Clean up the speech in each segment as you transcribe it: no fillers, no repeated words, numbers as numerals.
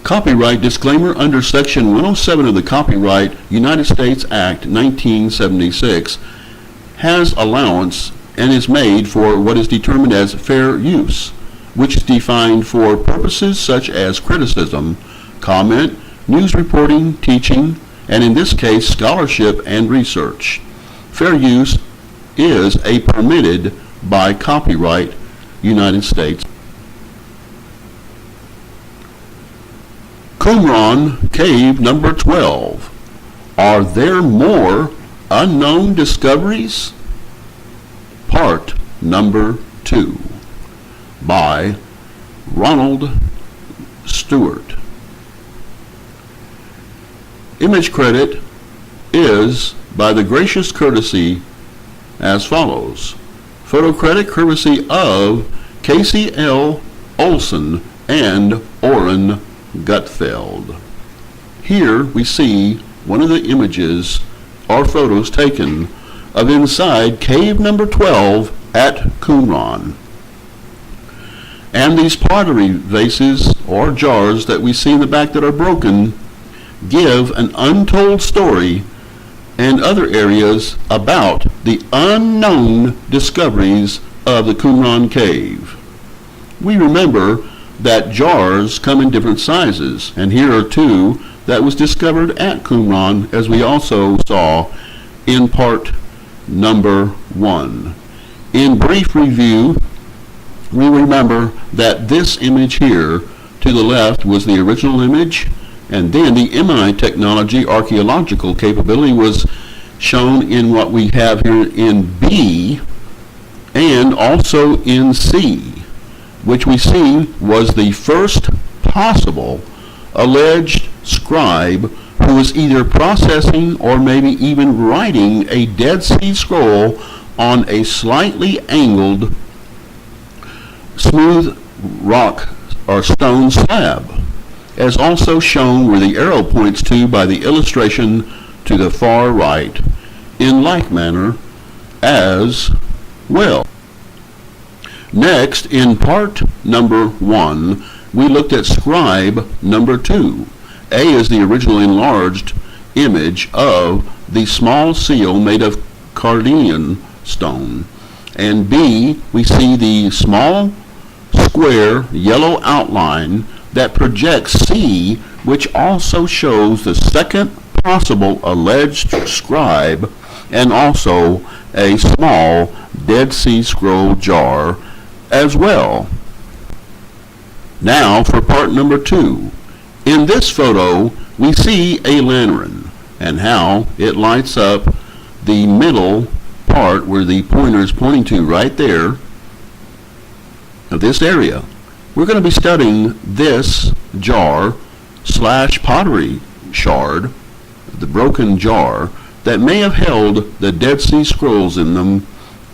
Copyright disclaimer under Section 107 of the Copyright United States Act 1976 has allowance and is made for what is determined as fair use, which is defined for purposes such as criticism, comment, news reporting, teaching, and in this case, scholarship and research. Fair use is a permitted by copyright United States. Qumran Cave number 12. Are there more unknown discoveries? Part number 2 by Ronald Stewart. Image credit is by the gracious courtesy as follows. Photo credit courtesy of Casey L. Olson and Orrin Gutfeld. Here we see one of the images or photos taken of inside cave number 12 at Qumran. And these pottery vases or jars that we see in the back that are broken give an untold story and other areas about the unknown discoveries of the Qumran cave. We remember that jars come in different sizes, and here are two that was discovered at Qumran, as we also saw in part number 1. In brief review, we remember that this image here to the left was the original image, and then the MI technology archaeological capability was shown in what we have here in B and also in C, which we see was the first possible alleged scribe who was either processing or maybe even writing a Dead Sea Scroll on a slightly angled smooth rock or stone slab, as also shown where the arrow points to by the illustration to the far right, in like manner as well. Next, in part number 1, we looked at scribe number 2. A is the original enlarged image of the small seal made of carnelian stone. And B, we see the small square yellow outline that projects C, which also shows the second possible alleged scribe and also a small Dead Sea Scroll jar as well. Now for part number 2. In this photo, we see a lantern and how it lights up the middle part where the pointer is pointing to right there of this area. We're going to be studying this jar slash pottery shard, the broken jar, that may have held the Dead Sea Scrolls in them,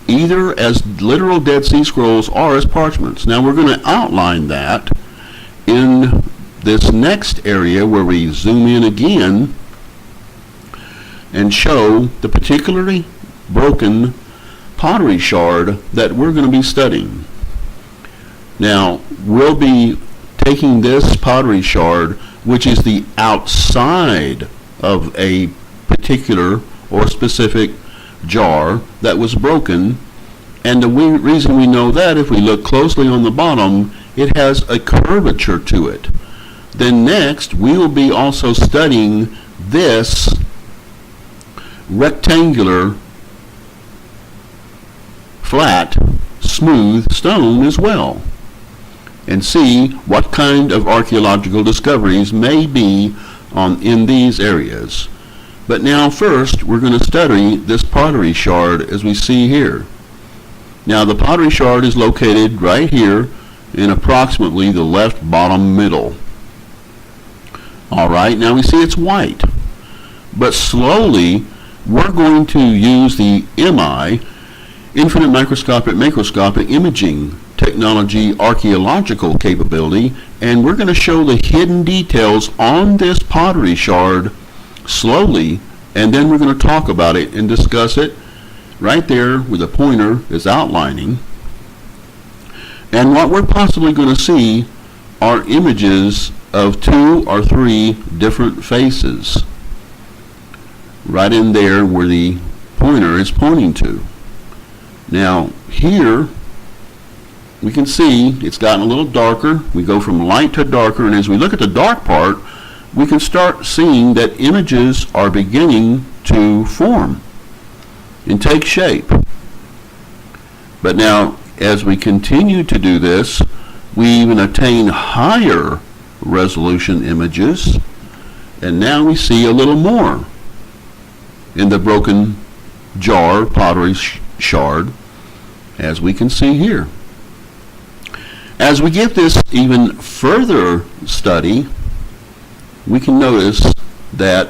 either as literal Dead Sea Scrolls or as parchments. Now we're going to outline that in this next area where we zoom in again and show the particularly broken pottery shard that we're going to be studying. Now we'll be taking this pottery shard, which is the outside of a particular or specific jar that was broken, and the reason we know that, if we look closely on the bottom, it has a curvature to it. Then next we will be also studying this rectangular flat smooth stone as well, and see what kind of archaeological discoveries may be in these areas. But now first we're going to study this pottery shard as we see here. Now the pottery shard is located right here in approximately the left bottom middle. Alright, now we see it's white, but slowly we're going to use the MI, infinite macroscopic imaging technology archaeological capability, and we're going to show the hidden details on this pottery shard slowly, and then we're going to talk about it and discuss it right there where the pointer is outlining. And what we're possibly going to see are images of 2 or 3 different faces right in there where the pointer is pointing to. Now here we can see it's gotten a little darker. We go from light to darker, and as we look at the dark part, we can start seeing that images are beginning to form and take shape. But now, as we continue to do this, we even attain higher resolution images, and now we see a little more in the broken jar, pottery shard, as we can see here. As we give this even further study, we can notice that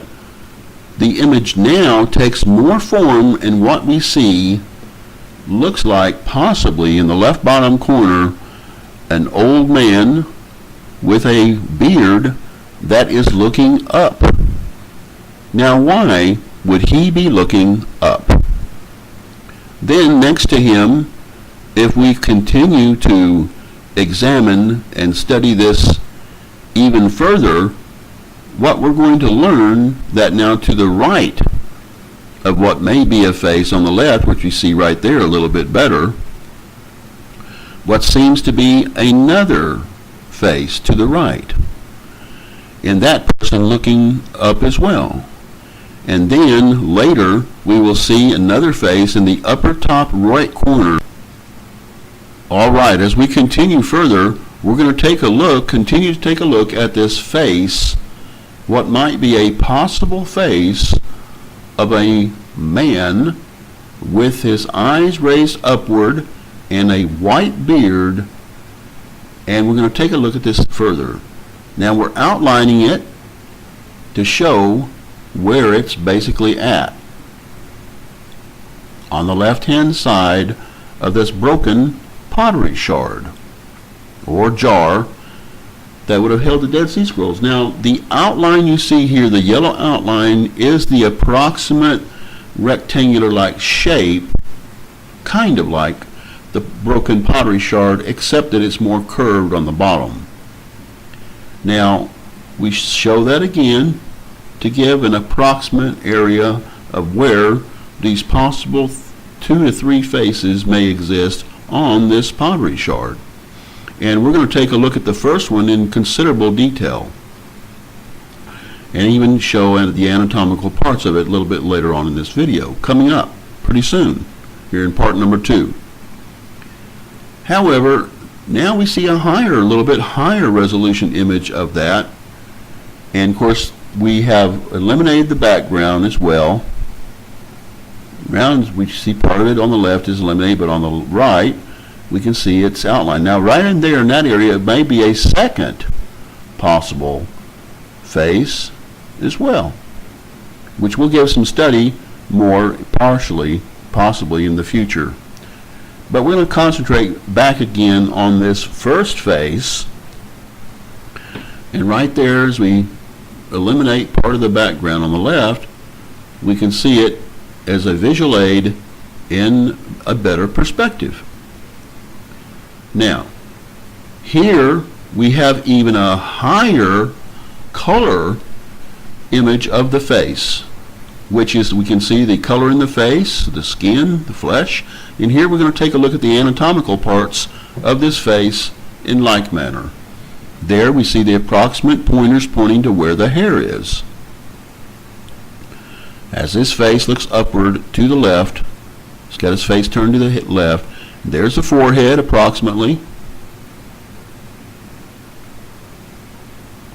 the image now takes more form, and what we see looks like, possibly in the left bottom corner, an old man with a beard that is looking up. Now why would he be looking up? Then next to him, if we continue to examine and study this even further, what we're going to learn that now to the right of what may be a face on the left, which you see right there a little bit better, what seems to be another face to the right, and that person looking up as well. And then later we will see another face in the upper top right corner. All right, as we continue further, we're going to continue to take a look at this face, what might be a possible face of a man with his eyes raised upward and a white beard, and we're going to take a look at this further. Now we're outlining it to show where it's basically at. On the left-hand side of this broken pottery shard or jar that would have held the Dead Sea Scrolls. Now the outline you see here, the yellow outline, is the approximate rectangular-like shape, kind of like the broken pottery shard, except that it's more curved on the bottom. Now we show that again to give an approximate area of where these possible 2 to 3 faces may exist on this pottery shard. And we're going to take a look at the first one in considerable detail, and even show the anatomical parts of it a little bit later on in this video, coming up pretty soon here in part number 2. However, now we see a little bit higher resolution image of that, and of course we have eliminated the background as well. We see part of it on the left is eliminated, but on the right we can see its outline. Now right in there in that area, it may be a second possible face as well, which we'll give some study more partially, possibly in the future. But we're going to concentrate back again on this first face, and right there, as we eliminate part of the background on the left, we can see it as a visual aid in a better perspective. Now, here we have even a higher color image of the face, which is, we can see the color in the face, the skin, the flesh, and here we're going to take a look at the anatomical parts of this face in like manner. There we see the approximate pointers pointing to where the hair is. As this face looks upward to the left, it's got his face turned to the left. There's the forehead approximately,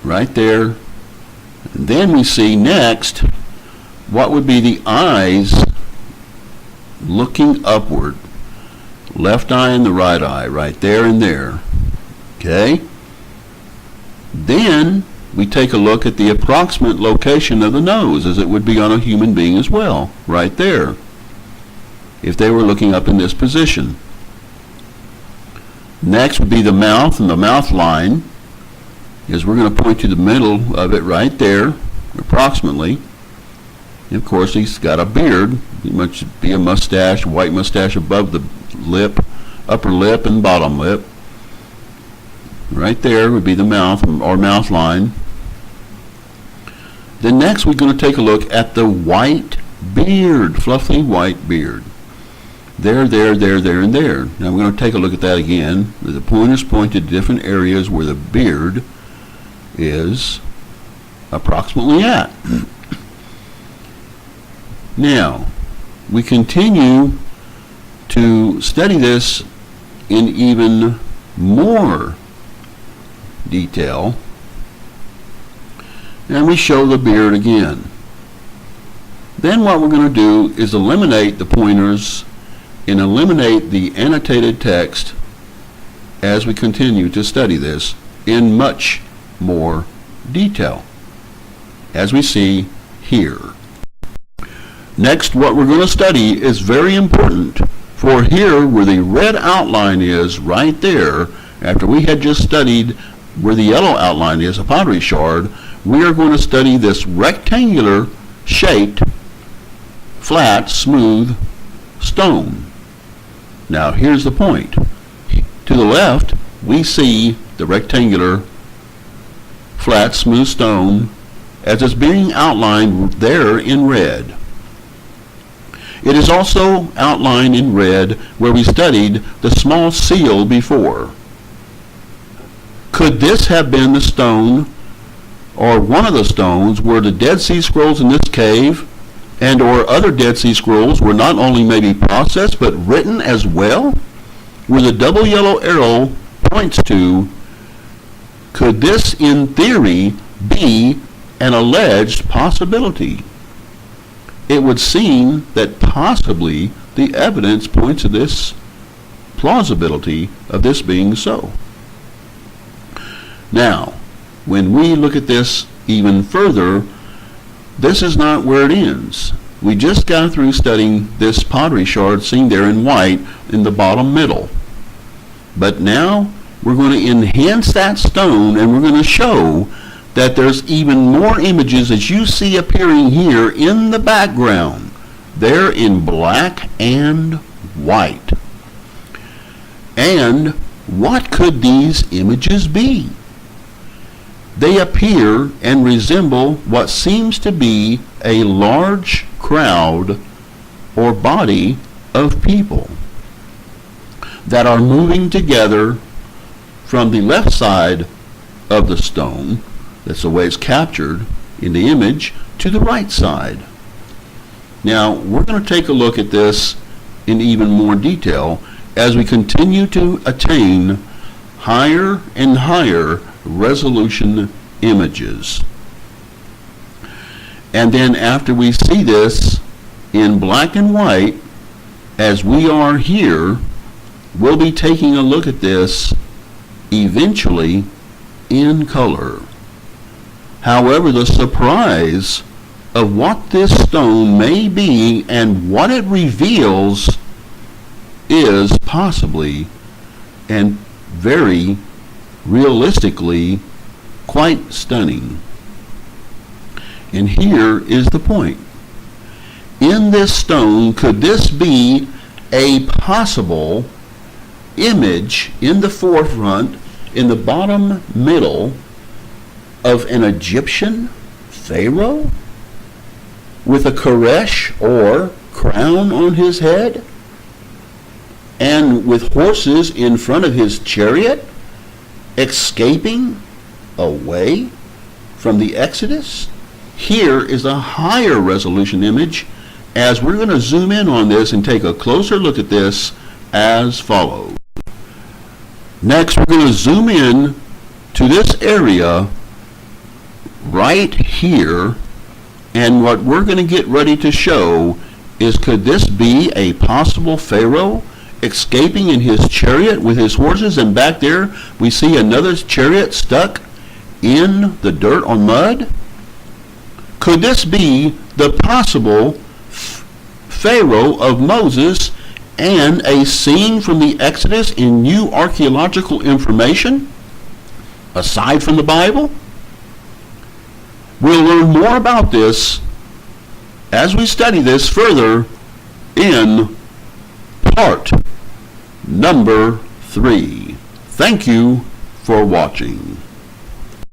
right there. And then we see next what would be the eyes looking upward. Left eye and the right eye, right there and there. Okay? Then we take a look at the approximate location of the nose, as it would be on a human being as well, right there, if they were looking up in this position. Next would be the mouth and the mouth line, as we're going to point to the middle of it right there, approximately. And of course, he's got a beard. He must be a mustache, white mustache above the lip, upper lip and bottom lip. Right there would be the mouth or mouth line. Then next we're going to take a look at the white beard, fluffy white beard. There, and there. Now we're going to take a look at that again. The pointers point to different areas where the beard is approximately at. Now, we continue to study this in even more detail, and we show the beard again. Then what we're going to do is eliminate the pointers and eliminate the annotated text as we continue to study this in much more detail, as we see here. Next, what we're going to study is very important, for here where the red outline is right there, after we had just studied where the yellow outline is, a pottery shard, we are going to study this rectangular shaped, flat, smooth stone. Now here's the point. To the left, we see the rectangular, flat, smooth stone as it's being outlined there in red. It is also outlined in red where we studied the small seal before. Could this have been the stone or one of the stones where the Dead Sea Scrolls in this cave and or other Dead Sea Scrolls were not only maybe processed but written as well? Where the double yellow arrow points to, could this in theory be an alleged possibility? It would seem that possibly the evidence points to this plausibility of this being so. Now, when we look at this even further, this is not where it ends. We just got through studying this pottery shard seen there in white in the bottom middle. But now we're going to enhance that stone, and we're going to show that there's even more images as you see appearing here in the background. They're in black and white. And what could these images be? They appear and resemble what seems to be a large crowd or body of people that are moving together from the left side of the stone, that's the way it's captured in the image, to the right side. Now, we're going to take a look at this in even more detail as we continue to attain higher and higher resolution images. And then after we see this in black and white, as we are here, we'll be taking a look at this eventually in color. However, the surprise of what this stone may be and what it reveals is possibly and very realistically quite stunning. And here is the point. In this stone, could this be a possible image in the forefront, in the bottom middle, of an Egyptian pharaoh with a koresh or crown on his head and with horses in front of his chariot escaping away from the Exodus? Here is a higher resolution image as we're going to zoom in on this and take a closer look at this as follows. Next, we're going to zoom in to this area right here, and what we're going to get ready to show is, could this be a possible pharaoh escaping in his chariot with his horses, and back there we see another chariot stuck in the dirt or mud? Could this be the possible pharaoh of Moses and a scene from the Exodus in new archaeological information aside from the Bible? We'll learn more about this as we study this further in part number 3. Thank you for watching.